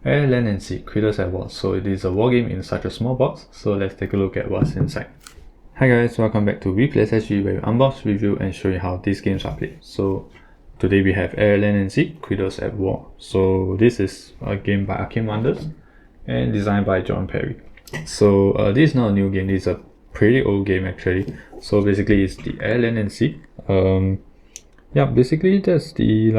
Air, Land and Sea, Critters at War. So it is a war game in such a small box, so let's take a look at what's inside. Hi guys, welcome back to WePlaysSG, where we unbox, review and show you how these games are played. So today we have Air, Land and Sea, Critters at War. So this is a game by Arcane Wonders and designed by John Perry. So this is not a new game, this is a pretty old game actually. So basically it's the Air, Land and Sea. Yeah, basically that's the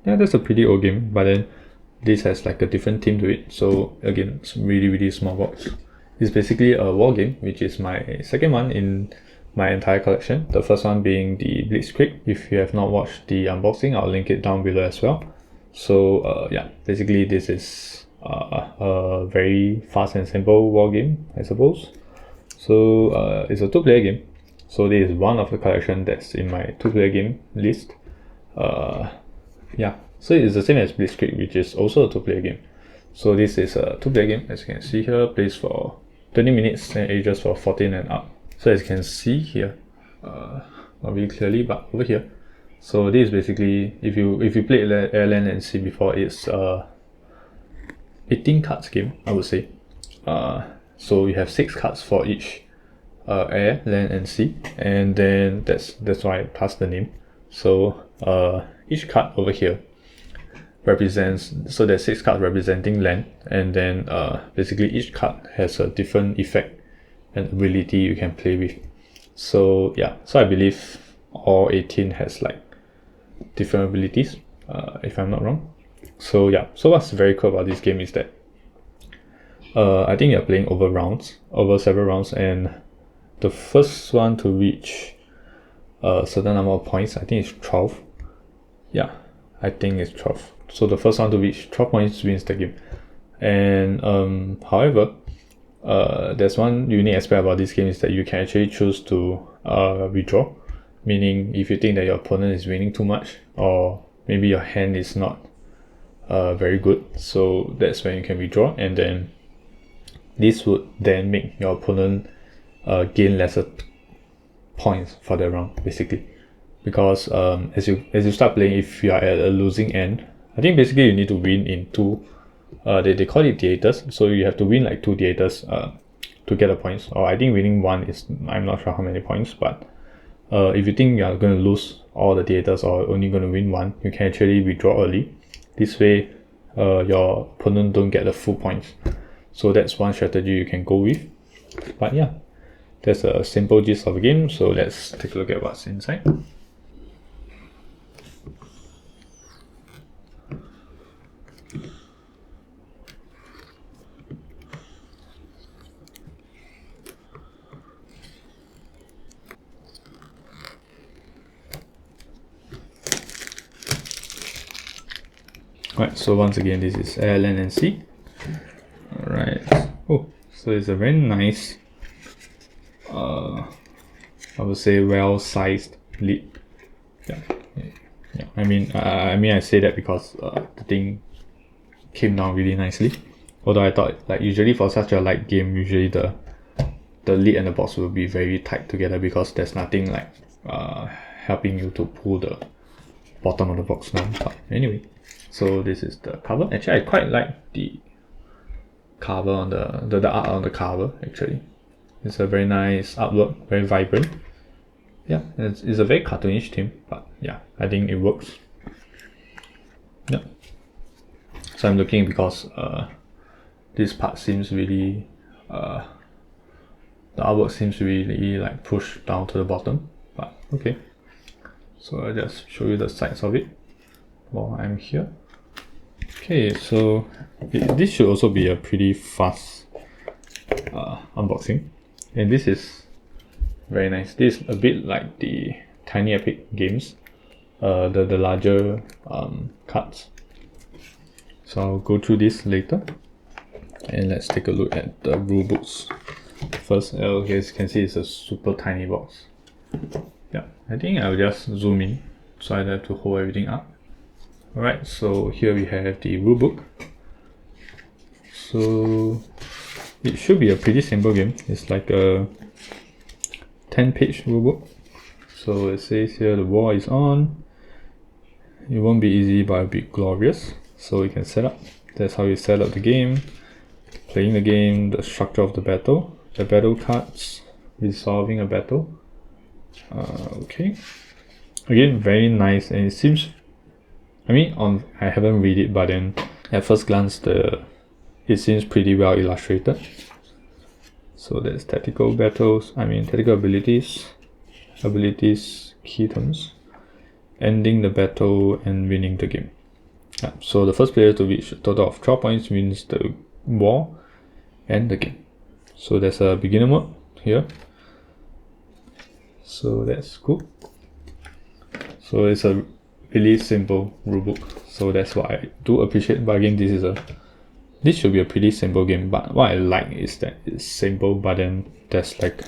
that's a pretty old game, but then this has like a different theme to it. So again, it's really small box. It's basically a war game, which is my second one in my entire collection. The first one being the Blitzkrieg. If you have not watched the unboxing, I'll link it down below as well. So yeah, basically this is a very fast and simple war game, I suppose. So it's a 2-player game. So this is one of the collection that's in my 2-player game list. Yeah, so it's the same as Blitzkrieg, which is also a 2-player game. So this is a 2-player game, as you can see here, plays for 20 minutes and ages for 14 and up. So as you can see here, not really clearly, but over here. So this is basically, if you played Air, Land and Sea before, it's 18 cards game, I would say. So you have 6 cards for each air, land and sea, and then that's why I passed the name. So each card over here represents, so there's 6 cards representing land, and then basically each card has a different effect and ability you can play with. So yeah, so I believe all 18 has like different abilities, if I'm not wrong. So yeah, so what's very cool about this game is that I think you're playing over several rounds, and the first one to reach a certain number of points, I think it's 12. Yeah, I think it's 12. So the first one to reach 12 points wins the game. And however, there's one unique aspect about this game is that you can actually choose to withdraw. Meaning if you think that your opponent is winning too much, or maybe your hand is not very good, so that's when you can withdraw, and then this would then make your opponent gain lesser points for the round, basically. Because as you start playing, if you are at a losing end, I think basically you need to win in 2, they call it theaters, so you have to win like 2 theaters to get the points, or I think winning 1 is, I'm not sure how many points, but if you think you are going to lose all the theaters or only going to win 1, you can actually withdraw early. This way your opponent don't get the full points. So that's one strategy you can go with. But yeah, that's a simple gist of the game, so let's take a look at what's inside. Alright, so once again, this is Air, Land and Sea. Alright, oh, so it's a very nice, I would say well-sized lid. Yeah. I mean, I say that because the thing came down really nicely. Although I thought, like, usually for such a light game, usually the lid and the box will be very tight together because there's nothing like helping you to pull the bottom of the box down. But anyway, so this is the cover. Actually, I quite like the cover on the art on the cover. Actually, it's a very nice artwork, very vibrant. Yeah, it's a very cartoonish theme, but yeah, I think it works. Yeah. So I'm looking because this part seems really the artwork seems really like pushed down to the bottom, but okay. So I'll just show you the sides of it while I'm here. Okay, so this should also be a pretty fast unboxing, and this is very nice. This is a bit like the Tiny Epic games, the larger cards. So I'll go through this later, and let's take a look at the rule books first. Okay, as you can see, it's a super tiny box. Yeah, I think I'll just zoom in so I don't have to hold everything up. Alright, so here we have the rulebook. So it should be a pretty simple game. It's like a 10-page rulebook. So it says here the war is on. It won't be easy, but it'll be glorious. So you can set up That's how you set up the game, playing the game, the structure of the battle cards, resolving a battle. Okay, again, very nice, and it seems, I mean, I haven't read it, but then at first glance it seems pretty well illustrated. So there's tactical battles, tactical abilities, key terms, ending the battle, and winning the game. So the first player to reach a total of 12 points wins the war and the game. So there's a beginner mode here. So that's cool. So it's a really simple rulebook. So that's what I do appreciate. But again, this should be a pretty simple game. But what I like is that it's simple, but then there's like,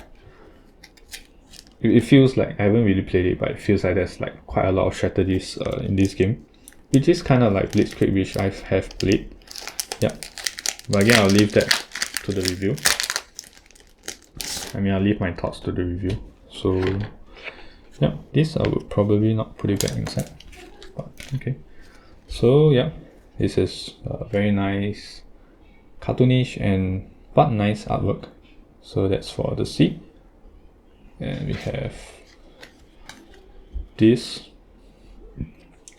it feels like, I haven't really played it, but it feels like there's like quite a lot of strategies in this game, which is kind of like Blitzkrieg, which I have played. Yeah, but again, I'll leave that to the review. I'll leave my thoughts to the review. So yeah, this I would probably not put it back inside, but okay. So yeah, this is very nice, cartoonish but nice artwork. So that's for the C. And we have this.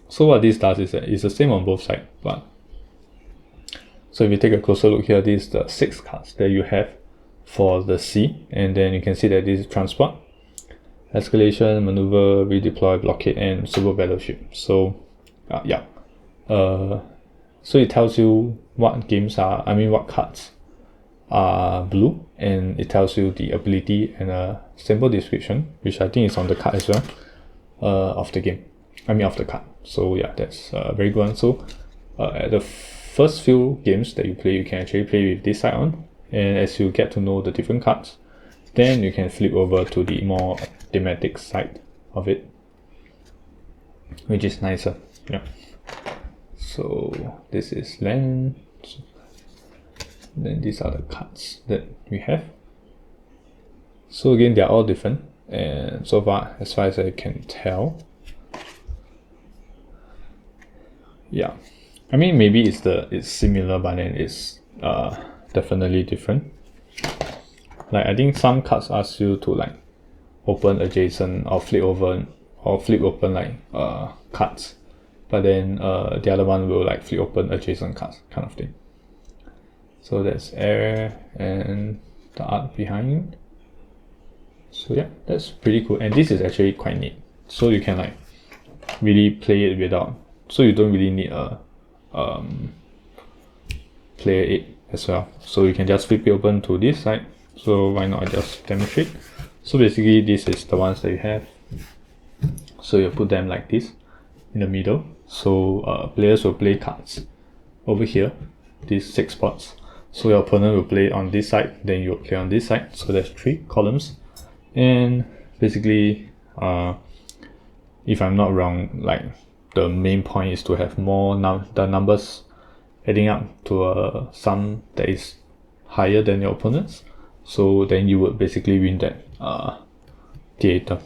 So what this does is that it's the same on both sides, but so if you take a closer look here, this is the 6 cards that you have for the C, and then you can see that this is transport, escalation, maneuver, redeploy, blockade, and super battleship. So yeah, so it tells you what what cards are blue, and it tells you the ability and a simple description, which I think is on the card as well, of the game. Of the card. So yeah, that's a very good one. So at the first few games that you play, you can actually play with this side on, and as you get to know the different cards, then you can flip over to the more thematic side of it, which is nicer. Yeah. So this is land. Then these are the cards that we have. So again, they are all different, and so far as I can tell, yeah, maybe it's similar, but then it's definitely different. Like I think some cards ask you to like open adjacent or flip open like cards, but then the other one will like flip open adjacent cards kind of thing. So that's air and the art behind. So yeah, that's pretty cool, and this is actually quite neat. So you can like really play it without, so you don't really need a player 8 as well. So you can just flip it open to this side. So why not I just demonstrate? So basically this is the ones that you have. So you put them like this in the middle. So players will play cards over here, these 6 spots. So your opponent will play on this side, then you will play on this side. So there's 3 columns, and basically if I'm not wrong, like the main point is to have more the numbers adding up to a sum that is higher than your opponent's. So then you would basically win that theater.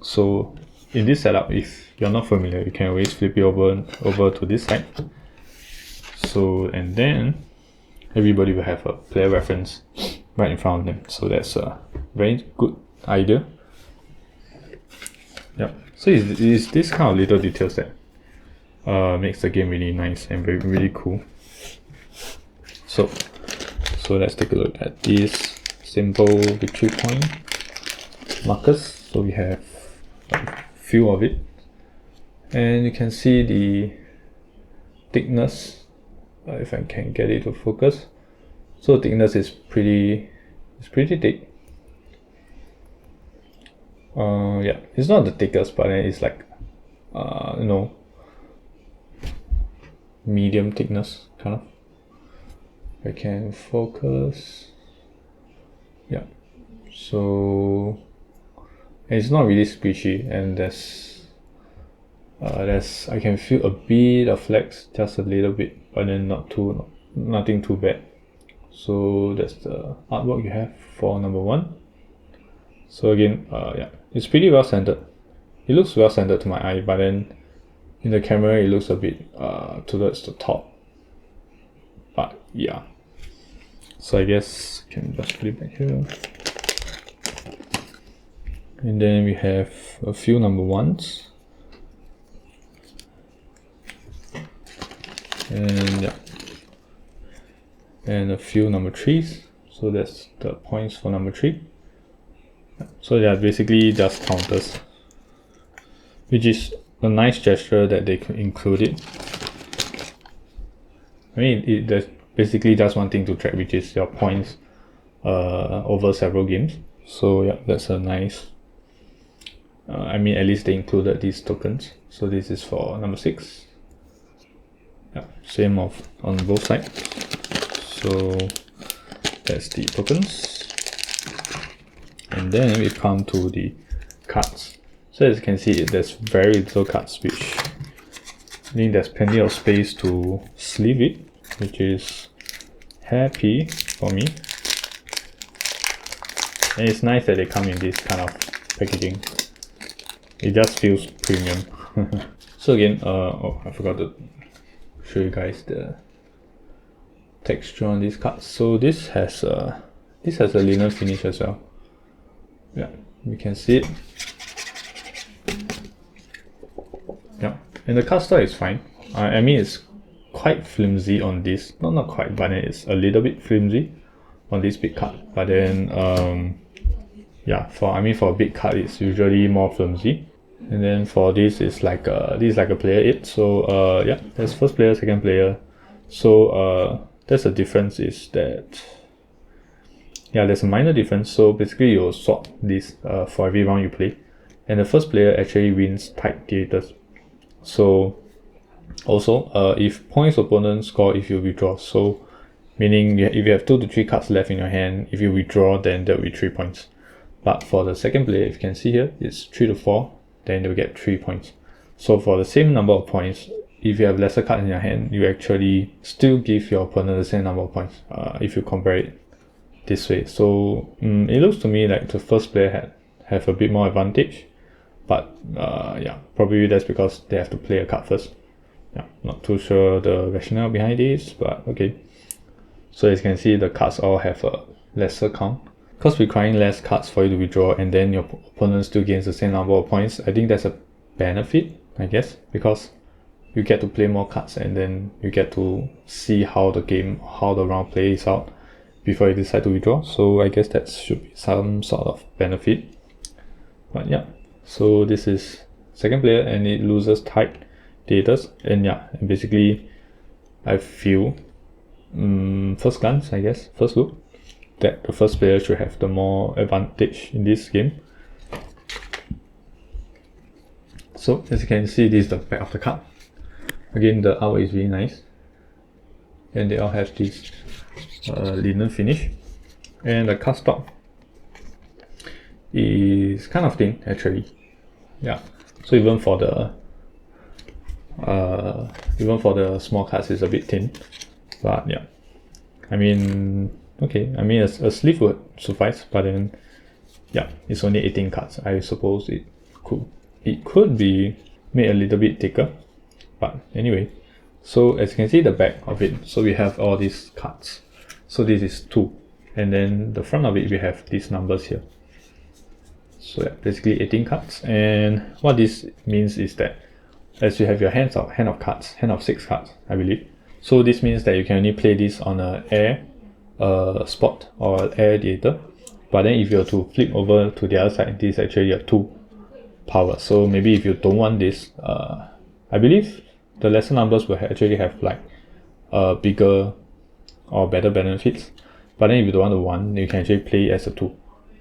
So in this setup, if you're not familiar, you can always flip it over to this side. So, and then everybody will have a player reference right in front of them. So that's a very good idea. Yep. So it's this kind of little details that makes the game really nice and really cool. So let's take a look at this simple victory point markers. So we have a few of it, and you can see the thickness. If I can get it to focus, so thickness is pretty thick. Yeah, it's not the thickest, but it's like medium thickness kind of. I can focus. Yeah, so it's not really squishy, and I can feel a bit of flex, just a little bit, but then nothing too bad. So that's the artwork you have for number 1. So again, yeah, it's pretty well centered. It looks well centered to my eye, but then in the camera it looks a bit towards the top. yeah. So I guess I can just put it back here. And then we have a few number 1s. And yeah. And a few number 3s. So that's the points for number 3. So they are basically just counters, which is a nice gesture that they could include it. I mean, there's basically just one thing to track, which is your points over several games. So yeah, that's a nice. I mean, at least they included these tokens. So this is for number 6. Yeah, same on both sides. So that's the tokens. And then we come to the cards. So as you can see, there's very little cards, which I think there's plenty of space to sleeve it, which is happy for me. And it's nice that they come in this kind of packaging. It just feels premium. So again, oh, I forgot to show you guys the texture on these cards. So this has a linen finish as well. Yeah, you can see it. Yeah, and the cardstock is fine. I mean, it's quite flimsy on this. Not quite, but it's a little bit flimsy on this big card. But then, yeah, for a big card, it's usually more flimsy. And then for this, it's like a player 8. So yeah, there's first player, second player. So that's the difference is that. Yeah, there's a minor difference. So basically you'll swap this for every round you play. And the first player actually wins tight theaters. So also, if points opponent score if you withdraw. So meaning if you have 2 to 3 cards left in your hand, if you withdraw, then there will be 3 points. But for the second player, if you can see here, it's 3 to 4, then they'll get 3 points. So for the same number of points, if you have lesser cards in your hand, you actually still give your opponent the same number of points if you compare it this way. So it looks to me like the first player have a bit more advantage, but yeah, probably that's because they have to play a card first. Yeah, not too sure the rationale behind this, but okay. So as you can see, the cards all have a lesser count, because requiring less cards for you to withdraw and then your opponent still gains the same number of points. I think that's a benefit, I guess, because you get to play more cards and then you get to see how the round plays out before you decide to withdraw. So I guess that should be some sort of benefit. But yeah, so this is second player and it loses tight theaters. And yeah, and basically I feel first glance, I guess, first look, that the first player should have the more advantage in this game. So as you can see, this is the back of the card. Again, the art is really nice. And they all have this linen finish, and the cardstock is kind of thin actually. Yeah, so even for the small cards, it's a bit thin. But yeah, I mean, okay, I mean a sleeve would suffice, but then yeah, it's only 18 cards. I suppose it could be made a little bit thicker, but anyway. So as you can see the back of it, so we have all these cards. So this is 2, and then the front of it we have these numbers here. So yeah, basically 18 cards. And what this means is that as you have your hand of 6 cards, I believe. So this means that you can only play this on a air spot or air theater. But then if you were to flip over to the other side, this is actually a 2 power. So maybe if you don't want this, I believe the lesser numbers will actually have like bigger or better benefits. But then if you don't want the 1, you can actually play it as a 2.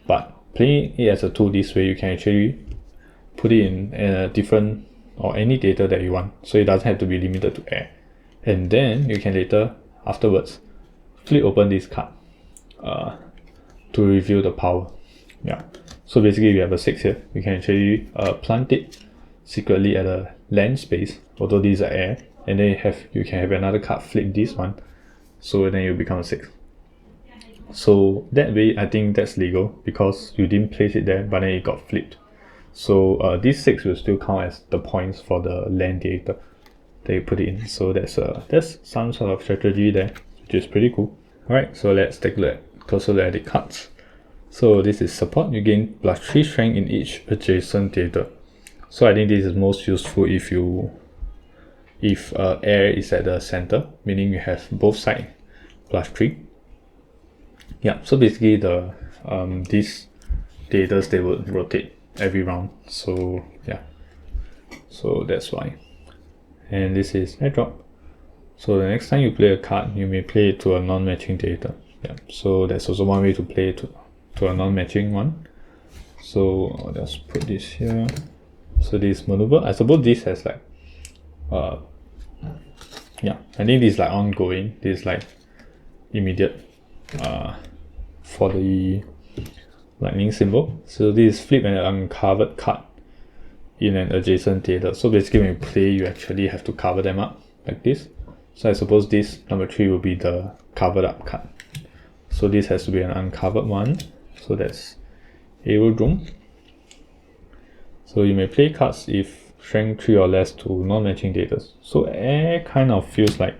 But playing it as a 2 this way, you can actually put it in a different or any data that you want. So it doesn't have to be limited to air. And then you can later, afterwards, flip open this card to reveal the power. Yeah. So basically we have a 6 here. You can actually plant it secretly at a land space, although these are air, and then you can have another card flip this one, so then you become a 6. So that way I think that's legal because you didn't place it there, but then it got flipped. So this 6 will still count as the points for the land theater that you put it in. So that's some sort of strategy there, which is pretty cool. Alright, so let's take a closer look at the cards. So this is support. You gain +3 strength in each adjacent theater. So I think this is most useful if air is at the center, meaning you have both sides +3. Yeah, so basically these theaters, they would rotate every round. So yeah, so that's why. And this is airdrop. So the next time you play a card, you may play it to a non-matching theater. Yeah, so that's also one way to play it to a non-matching one. So I'll just put this here. So this maneuver, I suppose this has like yeah, I think this is like ongoing. This is like immediate for the lightning symbol. So this is flip an uncovered card in an adjacent theater. So basically when you play, you actually have to cover them up like this. So I suppose this number 3 will be the covered up card. So this has to be an uncovered one. So that's Aerodrome. So you may play cards if strength 3 or less to non-matching theaters. So air kind of feels like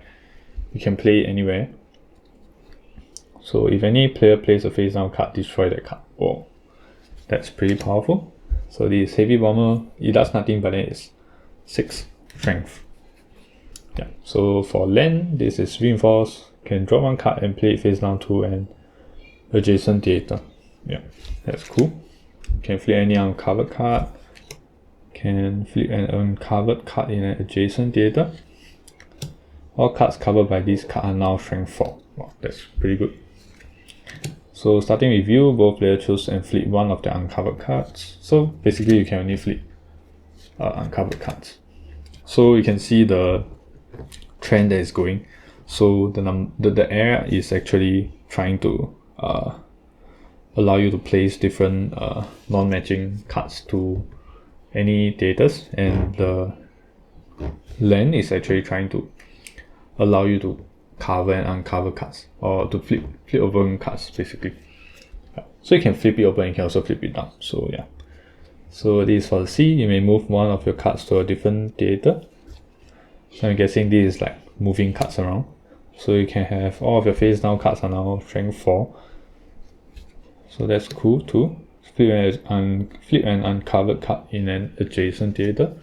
you can play it anywhere. So if any player plays a face down card, destroy that card. Whoa, that's pretty powerful. So this heavy bomber, it does nothing, but then it's 6 strength. Yeah. So for land, this is reinforce. Can draw 1 card and play it face down to an adjacent theater. Yeah, that's cool. Can flip any uncovered card. Can flip an uncovered card in an adjacent theater. All cards covered by this card are now strength 4. Wow, that's pretty good. So starting with you, both players choose and flip one of the uncovered cards. So basically you can only flip uncovered cards. So you can see the trend that is going. So the air is actually trying to allow you to place different non-matching cards to any theaters, and the land is actually trying to allow you to cover and uncover cards, or to flip over cards basically. So you can flip it over and you can also flip it down. So yeah. So this is for the C. You may move one of your cards to a different theater. So I'm guessing this is like moving cards around. So you can have all of your face down cards are now strength 4. So that's cool too. Flip an uncovered card in an adjacent theater.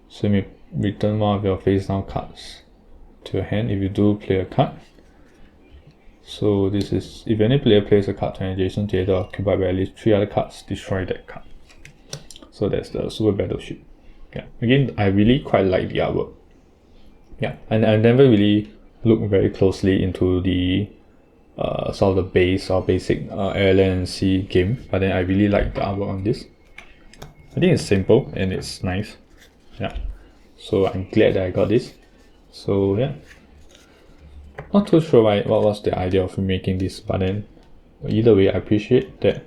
So you may return one of your face down cards to your hand if you do play a card. So this is if any player plays a card to an adjacent theater occupied by at least 3 other cards, destroy that card. So that's the super battleship. Yeah. Again, I really quite like the artwork. Yeah, and I never really looked very closely into the sort of the base or basic air, land, and sea game, but then I really like the artwork on this. I think it's simple and it's nice. Yeah, so I'm glad that I got this. So yeah, not too sure what was the idea of making this, but then either way I appreciate that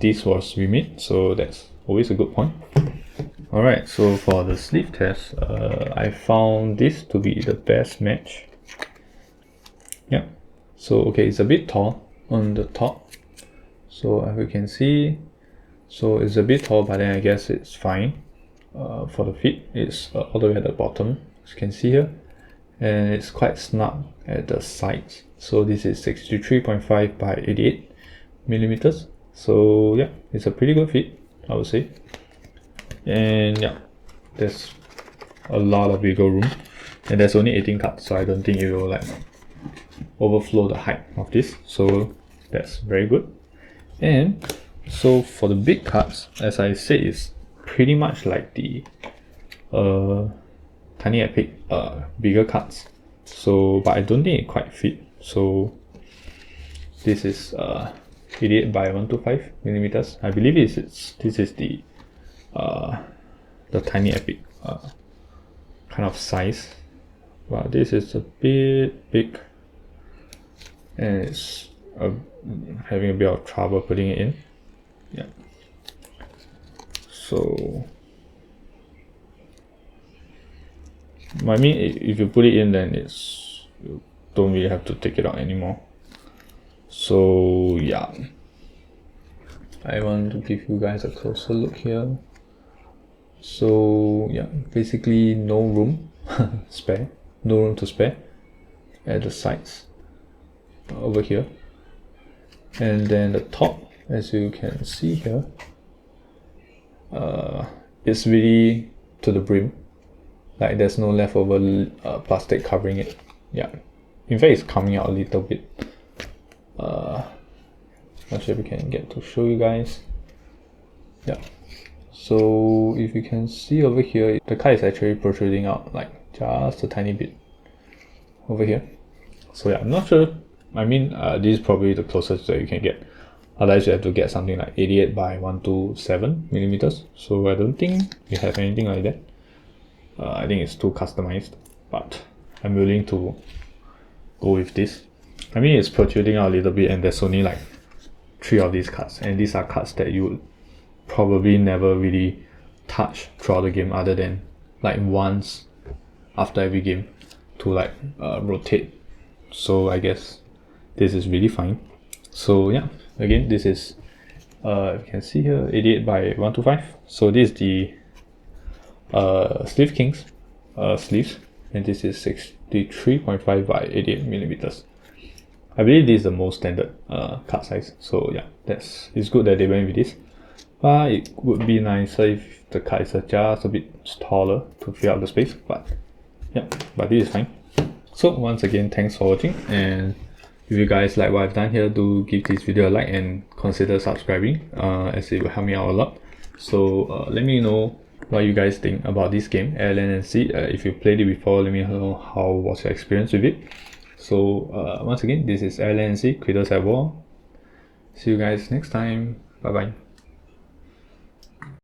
this was remade, so that's always a good point. Alright, so for the sleeve test, I found this to be the best match. Yeah. So okay, it's a bit tall on the top. So as you can see, so it's a bit tall, but then I guess it's fine. For the feet, it's all the way at the bottom, as you can see here. And it's quite snug at the sides. So this is 63.5 by 88 millimeters. So yeah, it's a pretty good fit, I would say. And yeah, there's a lot of wiggle room. And there's only 18 cards, so I don't think it will like overflow the height of this, so that's very good. And so for the big cards, as I said, it's pretty much like the Tiny Epic bigger cards. So but I don't think it quite fit. So this is 88 by 125 millimeters. I believe this is the Tiny Epic kind of size, but this is a bit big. And it's having a bit of trouble putting it in. Yeah. So I mean, if you put it in, then you don't really have to take it out anymore. So yeah, I want to give you guys a closer look here. So yeah, basically no room spare, no room to spare. at the sides over here, and then the top, as you can see here, it's really to the brim, like there's no leftover plastic covering it. Yeah, in fact it's coming out a little bit. Not sure if we can get to show you guys. Yeah, so if you can see over here, the card is actually protruding out like just a tiny bit over here. So yeah, I'm not sure. I mean, this is probably the closest that you can get. Otherwise, you have to get something like 88 by 127 millimeters. So I don't think we have anything like that. I think it's too customized, but I'm willing to go with this. I mean, it's protruding out a little bit, and there's only like 3 of these cards, and these are cards that you would probably never really touch throughout the game, other than like once after every game to like rotate. So I guess this is really fine. So yeah, again, this is you can see here 88 by 125. So this is the Sleeve Kings sleeves, and this is 63.5 by 88 millimeters. I believe this is the most standard card size. So yeah, it's good that they went with this. But it would be nicer if the card is just a bit taller to fill out the space. But yeah, but this is fine. So once again, thanks for watching, and if you guys like what I've done here, do give this video a like and consider subscribing, as it will help me out a lot. So let me know what you guys think about this game, LNC. If you played it before, let me know how was your experience with it. So once again, this is LNC, Creators at War. See you guys next time. Bye bye.